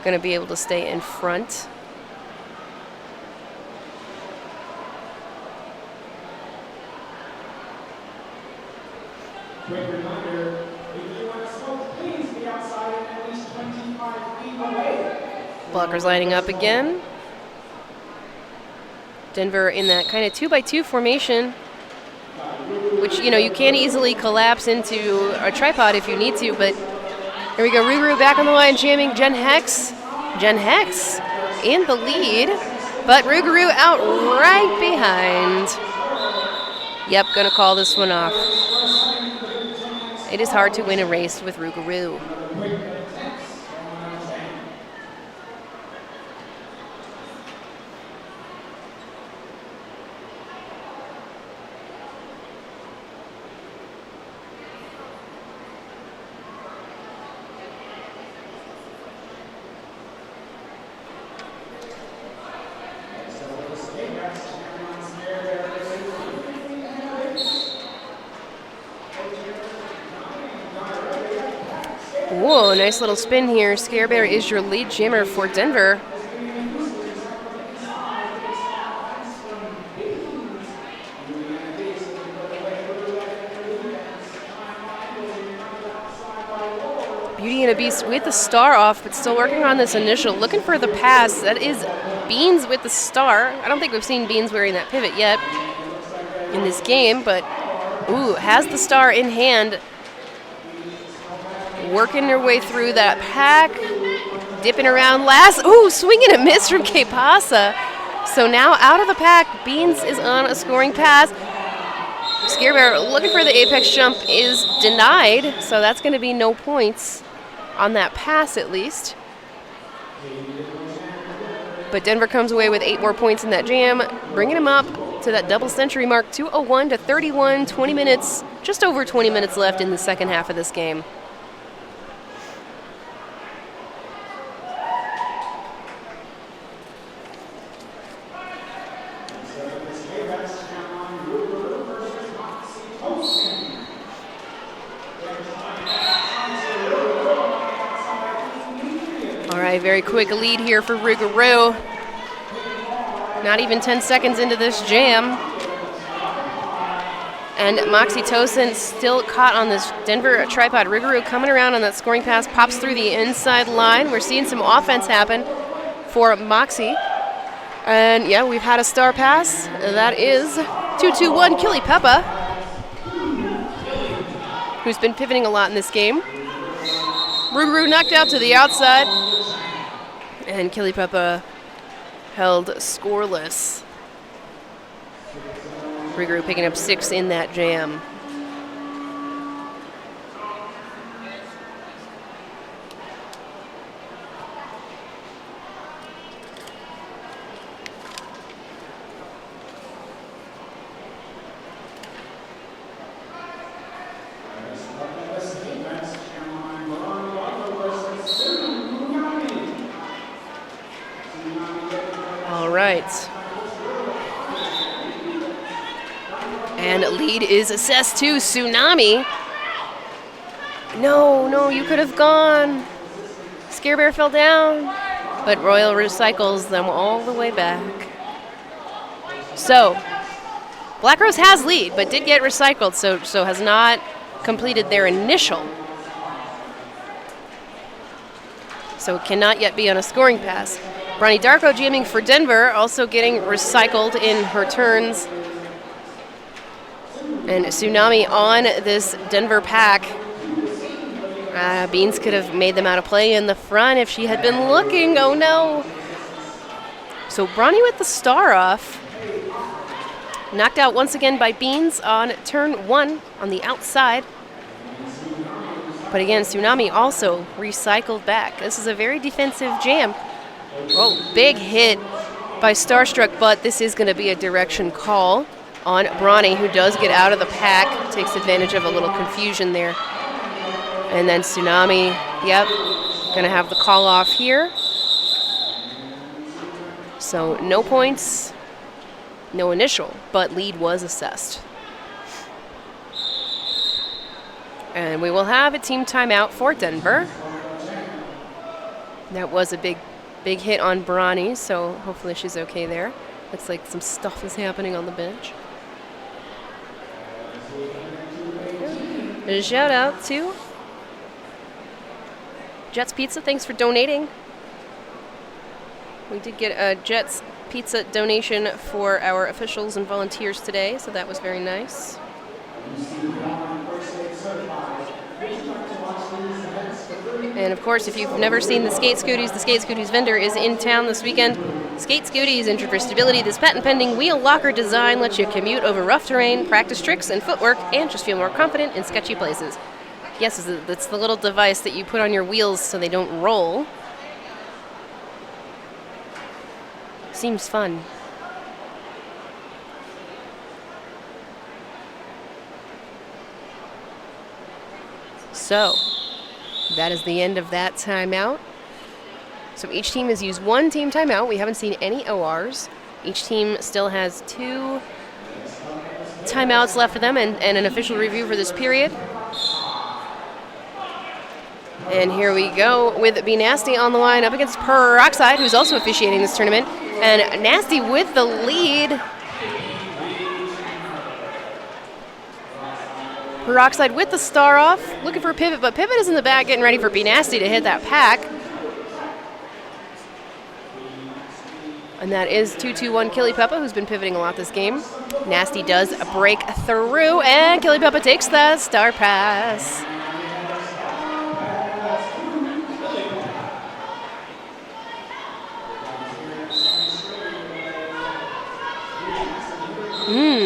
going to be able to stay in front. Quick reminder, if you want to smoke, please be outside and at least 25 feet away. Blockers lining up again. Denver in that kind of 2x2 formation, which, you can easily collapse into a tripod if you need to, but here we go. Ruru back on the line, jamming Jen Hex. Jen Hex in the lead, but Rougarou out right behind. Yep, gonna call this one off. It is hard to win a race with Rougarou. Whoa, nice little spin here. Scare Bear is your lead jammer for Denver. being a beast with the star off, but still working on this initial. Looking for the pass. That is Beans with the star. I don't think we've seen Beans wearing that pivot yet in this game, but has the star in hand. Working her way through that pack. Dipping around last. Swing and a miss from K-Pasa. So now out of the pack, Beans is on a scoring pass. Scare Bear looking for the apex jump is denied, so that's going to be no points on that pass at least. But Denver comes away with 8 more points in that jam, bringing them up to that double century mark, 2:01 to 31, 20 minutes, just over 20 minutes left in the second half of this game. Very quick lead here for Rougarou. Not even 10 seconds into this jam. And Moxie Tosin still caught on this Denver tripod. Rougarou coming around on that scoring pass, pops through the inside line. We're seeing some offense happen for Moxie. And yeah, we've had a star pass. That is 2-2-1 Killy Peppa, who's been pivoting a lot in this game. Rougarou knocked out to the outside. And Killy Peppa held scoreless. Rougarou picking up 6 in that jam. And lead is assessed to Tsunami. No, you could have gone. Scare Bear fell down, but Royal recycles them all the way back. So, Black Rose has lead, but did get recycled, so has not completed their initial. So cannot yet be on a scoring pass. Bronny Darko jamming for Denver, also getting recycled in her turns. And Tsunami on this Denver pack. Beans could have made them out of play in the front if she had been looking. Oh no. So Bronny with the star off. Knocked out once again by Beans on turn 1 on the outside. But again, Tsunami also recycled back. This is a very defensive jam. Oh, big hit by Starstruck, but this is going to be a direction call on Bronny, who does get out of the pack, takes advantage of a little confusion there. And then Tsunami, going to have the call off here. So no points, no initial, but lead was assessed. And we will have a team timeout for Denver. That was a big hit on Bronny, so hopefully she's okay there. Looks like some stuff is happening on the bench. A shout out to Jets Pizza. Thanks for donating. We did get a Jets Pizza donation for our officials and volunteers today, so that was very nice. And of course, if you've never seen the Skate Scooties vendor is in town this weekend. Skate Scooties, injured for stability. This patent-pending wheel locker design lets you commute over rough terrain, practice tricks and footwork, and just feel more confident in sketchy places. Yes, it's the little device that you put on your wheels so they don't roll. Seems fun. So, that is the end of that timeout. So each team has used one team timeout. We haven't seen any ORs. Each team still has 2 timeouts left for them and an official review for this period. And here we go with Be Nasty on the line up against Peroxide, who's also officiating this tournament. And Nasty with the lead. Peroxide with the star off, looking for Pivot, but Pivot is in the back getting ready for Be Nasty to hit that pack. And that is 2-2-1 Killy Peppa, who's been pivoting a lot this game. Nasty does break through, and Killy Peppa takes the star pass.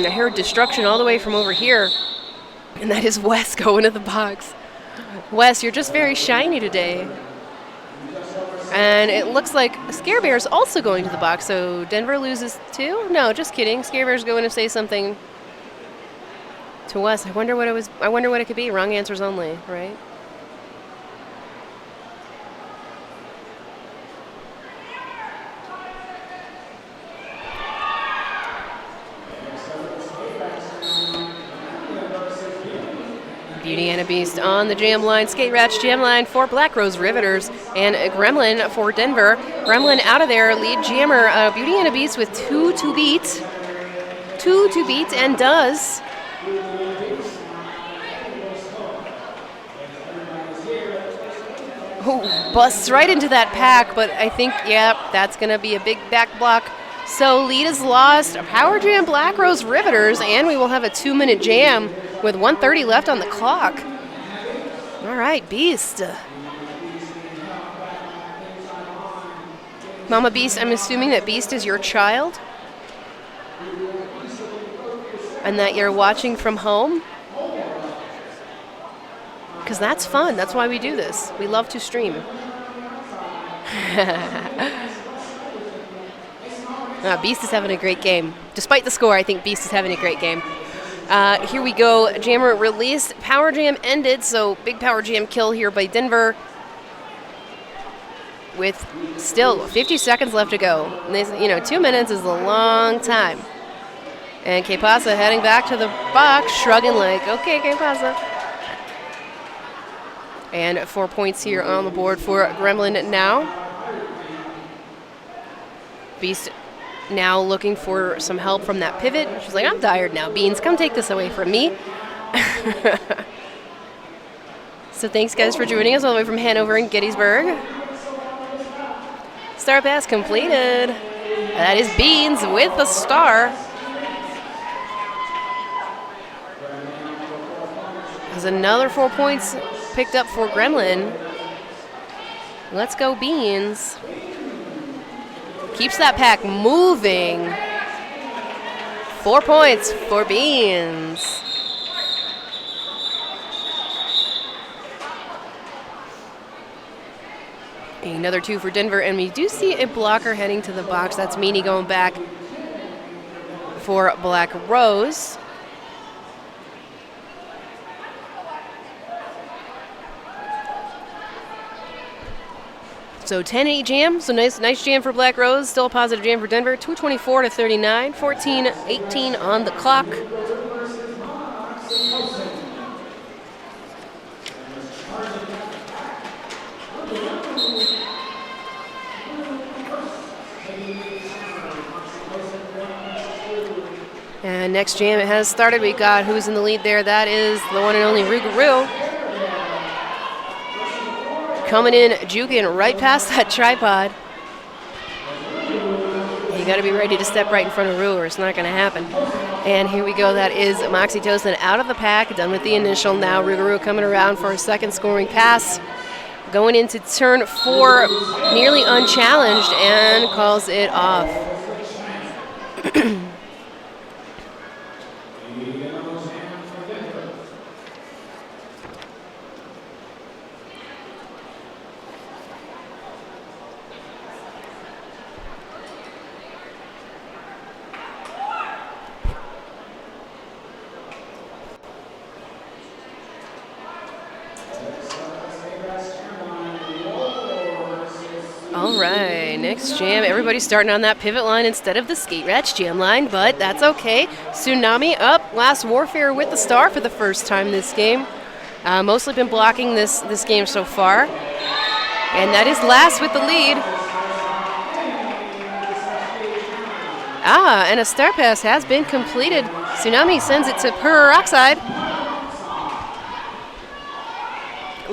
I heard destruction all the way from over here. And that is Wes going to the box. Wes, you're just very shiny today. And it looks like Scare Bear's also going to the box, so Denver loses too? No, just kidding. Scare Bear's going to say something to Wes. I wonder what it could be. Wrong answers only, right? Beauty and a Beast on the jam line, Skate Ratch jam line for Black Rose Riveters, and Gremlin for Denver. Gremlin out of there, lead jammer. Beauty and a Beast with 2 to beat. 2 to beat, and does. Oh, busts right into that pack, but I think, yeah, that's going to be a big back block. So lead is lost. Power Jam Black Rose Riveters, and we will have a 2-minute jam with 1:30 left on the clock. All right, Beast. Mama Beast, I'm assuming that Beast is your child? And that you're watching from home? Because that's fun. That's why we do this. We love to stream. Beast is having a great game. Despite the score, I think Beast is having a great game. Here we go. Jammer released. Power Jam ended, so big Power Jam kill here by Denver. With still 50 seconds left to go. And this, 2 minutes is a long time. And K-Pasa heading back to the box, shrugging like, okay, K-Pasa. And 4 points here on the board for Gremlin now. Beast now looking for some help from that pivot. She's like, I'm tired now, Beans. Come take this away from me. So thanks, guys, for joining us all the way from Hanover and Gettysburg. Star pass completed. That is Beans with the star. There's another 4 points picked up for Gremlin. Let's go, Beans. Keeps that pack moving. 4 points for Beans. Another 2 for Denver, and we do see a blocker heading to the box. That's Meanie going back for Black Rose. So 10-8 jam, so nice jam for Black Rose, still a positive jam for Denver, 2:24 to 39, 14-18 on the clock. And next jam, it has started. We got who's in the lead there. That is the one and only Rougarou. Coming in, juking right past that tripod. You got to be ready to step right in front of Rue or it's not going to happen. And here we go. That is Moxie Tosin out of the pack, done with the initial. Now Rougarou coming around for a second scoring pass. Going into turn 4, nearly unchallenged, and calls it off. All right, next jam. Everybody's starting on that pivot line instead of the Skate Ratch jam line, but that's okay. Tsunami up. Last Warfare with the star for the first time this game. Mostly been blocking this game so far. And that is Last with the lead. And a star pass has been completed. Tsunami sends it to Peroxide.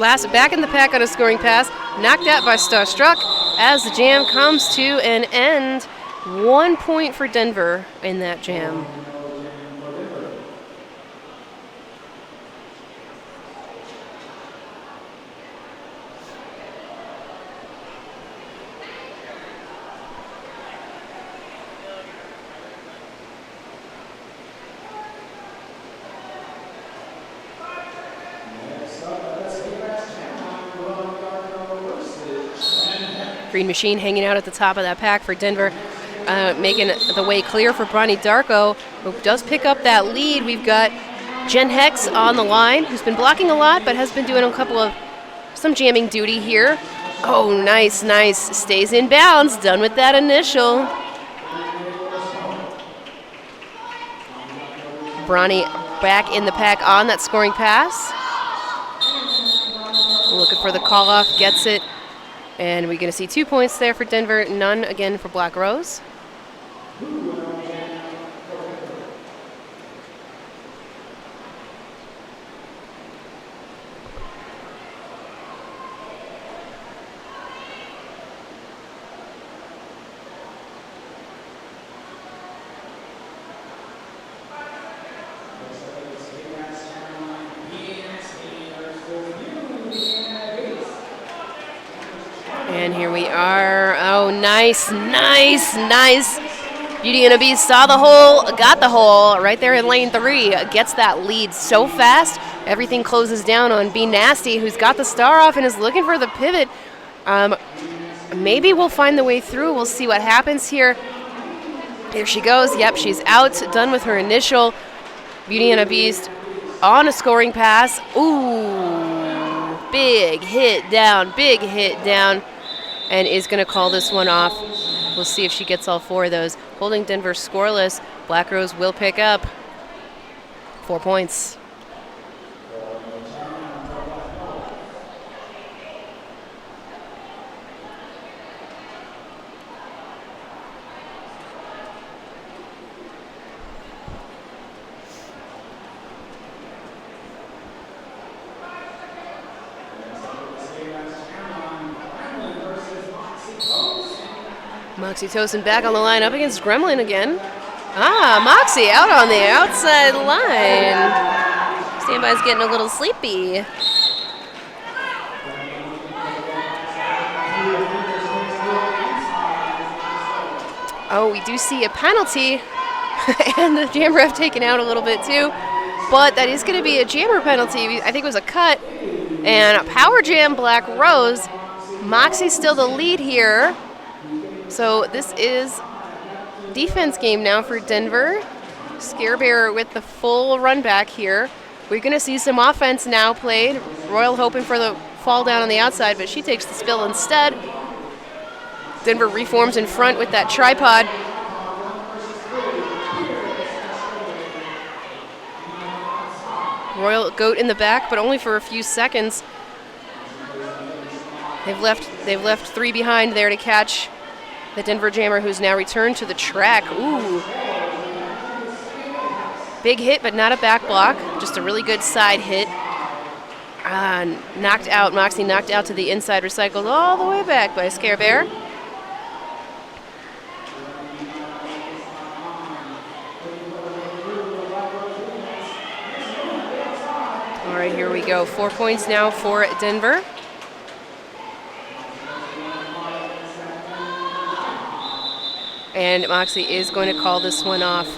back in the pack on a scoring pass, knocked out by Starstruck as the jam comes to an end. 1 point for Denver in that jam. Green Machine hanging out at the top of that pack for Denver, making the way clear for Bronny Darko, who does pick up that lead. We've got Jen Hex on the line, who's been blocking a lot, but has been doing some jamming duty here. Oh, nice. Stays in bounds, done with that initial. Bronny back in the pack on that scoring pass. Looking for the call-off, gets it. And we're going to see 2 points there for Denver, none again for Black Rose. And here we are. Oh, nice. Beauty and a Beast saw the hole, got the hole right there in lane 3. Gets that lead so fast. Everything closes down on Be Nasty, who's got the star off and is looking for the pivot. Maybe we'll find the way through. We'll see what happens here. There she goes. Yep, she's out. Done with her initial. Beauty and a Beast on a scoring pass. Ooh, big hit down. And is going to call this one off. We'll see if she gets all 4 of those. Holding Denver scoreless. Black Rose will pick up 4 points. Moxie Tosin back on the line up against Gremlin again. Moxie out on the outside line. Standby's getting a little sleepy. Oh, we do see a penalty. And the jam ref taken out a little bit too. But that is going to be a jammer penalty. I think it was a cut. And a power jam Black Rose. Moxie's still the lead here. So this is defense game now for Denver. Scare Bear with the full run back here. We're going to see some offense now played. Royal hoping for the fall down on the outside, but she takes the spill instead. Denver reforms in front with that tripod. Royal Goat in the back, but only for a few seconds. They've left 3 behind there to catch the Denver Jammer, who's now returned to the track. Ooh. Big hit, but not a back block. Just a really good side hit. Knocked out. Moxie knocked out to the inside, recycled all the way back by Scare Bear. All right, here we go. 4 points now for Denver. And Moxie is going to call this one off.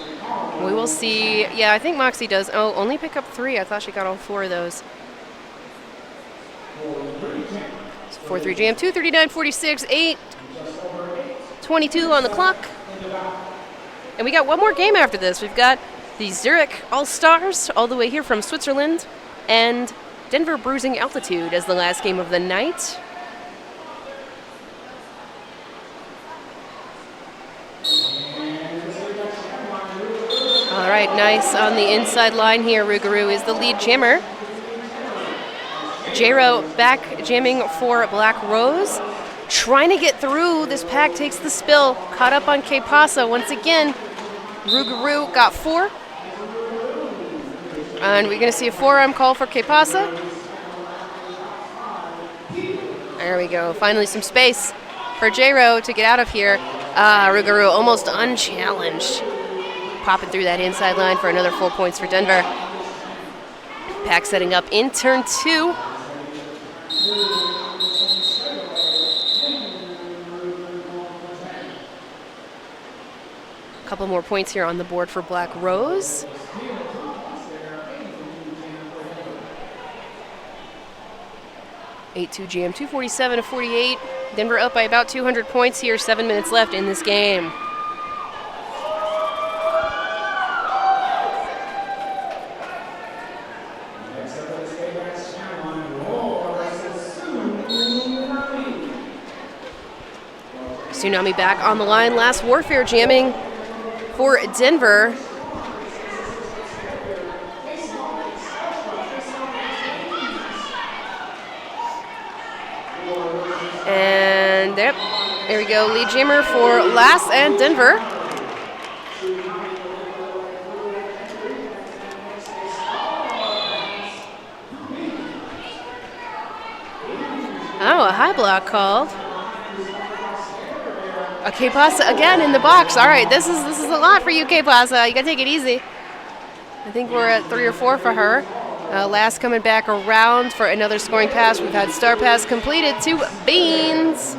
We will see. Yeah, I think Moxie does. Oh, only pick up 3. I thought she got all 4 of those. 4-3 jam, 2:39:46, 8:22 on the clock. And we got one more game after this. We've got the Zurich All-Stars all the way here from Switzerland and Denver Bruising Altitude as the last game of the night. All right, nice on the inside line here. Rougarou is the lead jammer. J-Ro back jamming for Black Rose. Trying to get through. This pack takes the spill. Caught up on Que Pasa once again. Rougarou got 4. And we're going to see a forearm call for Que Pasa. There we go. Finally some space for J-Ro to get out of here. Rougarou almost unchallenged. Popping through that inside line for another 4 points for Denver. Pack setting up in turn 2. A couple more points here on the board for Black Rose. (8-2) jam, 247-48. Denver up by about 200 points here. 7 minutes left in this game. Tsunami back on the line. Last Warfare jamming for Denver. And there we go. Lead jammer for Lass and Denver. Oh, a high block called. Okay, Pasa again in the box. All right, this is a lot for you, K-Pasa. You gotta take it easy. I think we're at 3 or 4 for her. Last coming back around for another scoring pass. We've had star pass completed to Beans.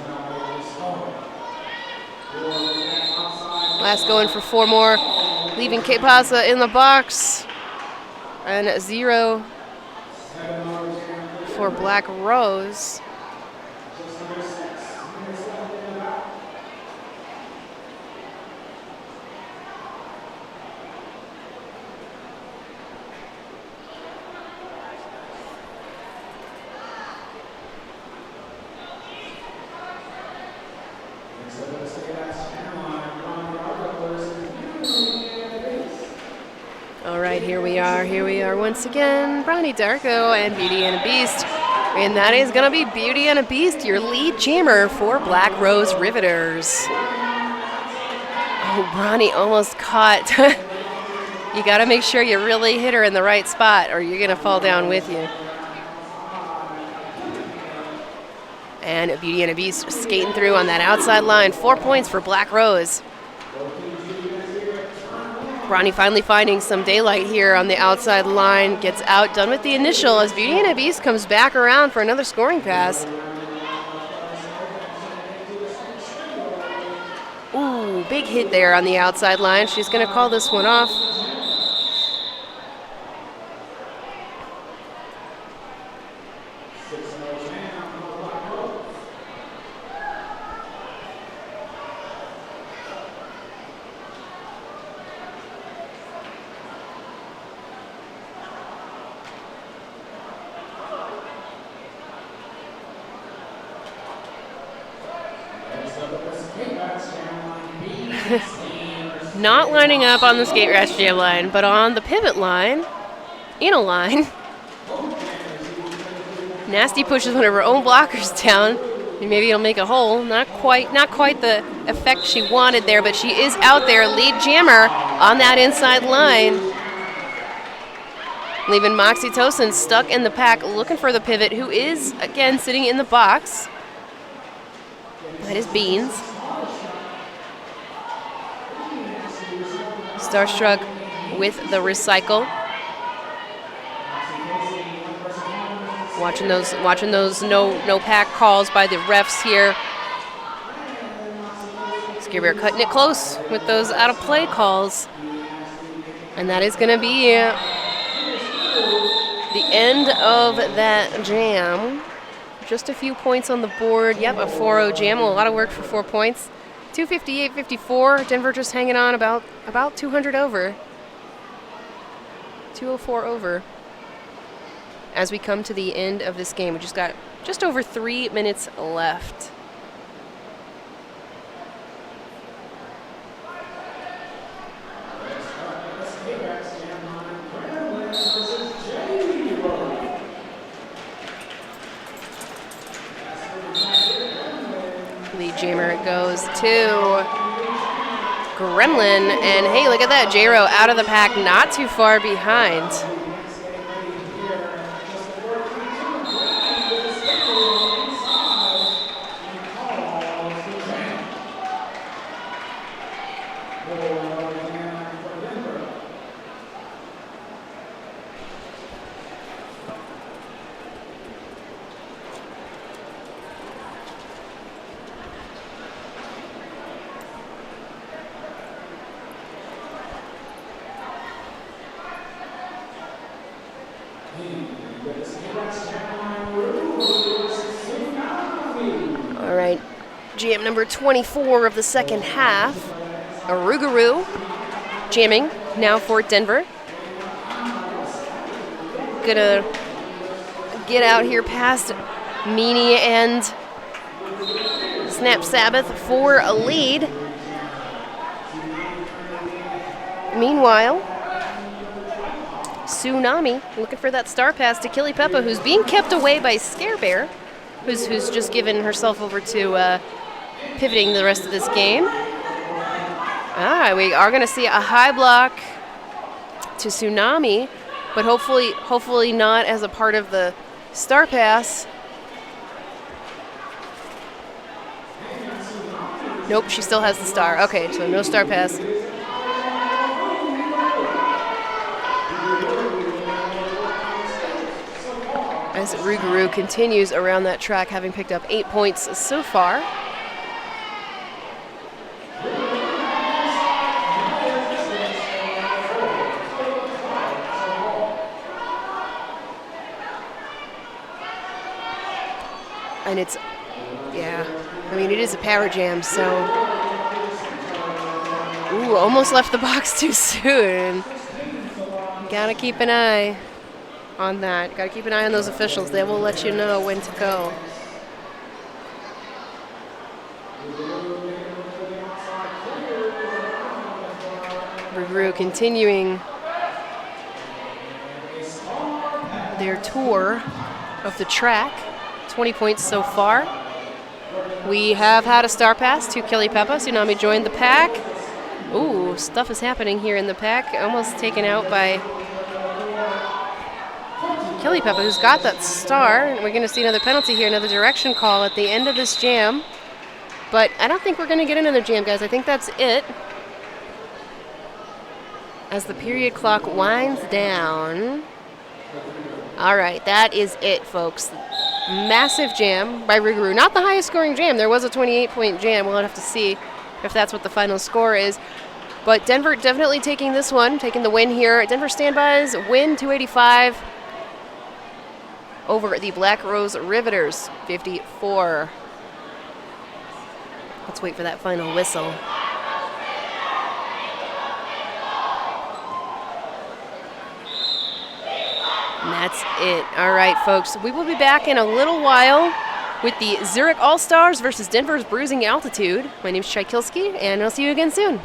Last going for 4 more, leaving K-Pasa in the box. And 0 for Black Rose. All right, here we are once again. Brownie Darko and Beauty and a Beast. And that is going to be Beauty and a Beast, your lead jammer for Black Rose Riveters. Oh, Brownie almost caught. You got to make sure you really hit her in the right spot or you're going to fall down with you. And Beauty and a Beast skating through on that outside line. 4 points for Black Rose. Ronnie finally finding some daylight here on the outside line. Gets outdone with the initial as Beauty and a Beast comes back around for another scoring pass. Ooh, big hit there on the outside line. She's going to call this one off. Not lining up on the skate rash jam line, but on the pivot line, in a line. Nasty pushes one of her own blockers down, and maybe it'll make a hole. Not quite the effect she wanted there, but she is out there, lead jammer on that inside line. Leaving Moxie Tosin stuck in the pack, looking for the pivot, who is, again, sitting in the box. That is Beans. Starstruck with the recycle. Watching those no pack calls by the refs here. Scare Bear cutting it close with those out of play calls. And that is going to be the end of that jam. Just a few points on the board. Yep, a 4-0 jam. A lot of work for 4 points. 258-54. Denver just hanging on about 200 over. 204 over. As we come to the end of this game, we just got just over 3 minutes left. Lead jammer goes to Gremlin, and hey, look at that, J-Ro out of the pack, not too far behind. All right, jam number 24 of the second half. Rougarou jamming now for Denver. Gonna get out here past Meanie and Snap Sabbath for a lead. Meanwhile, Tsunami looking for that star pass to Killy Peppa, who's being kept away by Scare Bear, who's just given herself over to pivoting the rest of this game. We are going to see a high block to Tsunami, but hopefully not as a part of the star pass. Nope, she still has the star. Okay, so no star pass. As Rougarou continues around that track, having picked up 8 points so far. And it is a power jam, so. Ooh, almost left the box too soon. Gotta keep an eye on that. Gotta keep an eye on those officials. They will let you know when to go. Rougarou continuing their tour of the track. 20 points so far. We have had a star pass to Killy Peppa. Tsunami joined the pack. Ooh, stuff is happening here in the pack. Almost taken out by Killy Peppa, who's got that star. And we're going to see another penalty here, another direction call at the end of this jam. But I don't think we're going to get another jam, guys. I think that's it. As the period clock winds down. All right, that is it, folks. Massive jam by Rougarou. Not the highest scoring jam. There was a 28-point jam. We'll have to see if that's what the final score is. But Denver definitely taking this one, taking the win here. Denver Standbys win 285 over the Black Rose Riveters 54. Let's wait for that final whistle. And that's it. All right, folks. We will be back in a little while with the Zurich All-Stars versus Denver's Bruising Altitude. My name is Chai Kilski, and I'll see you again soon.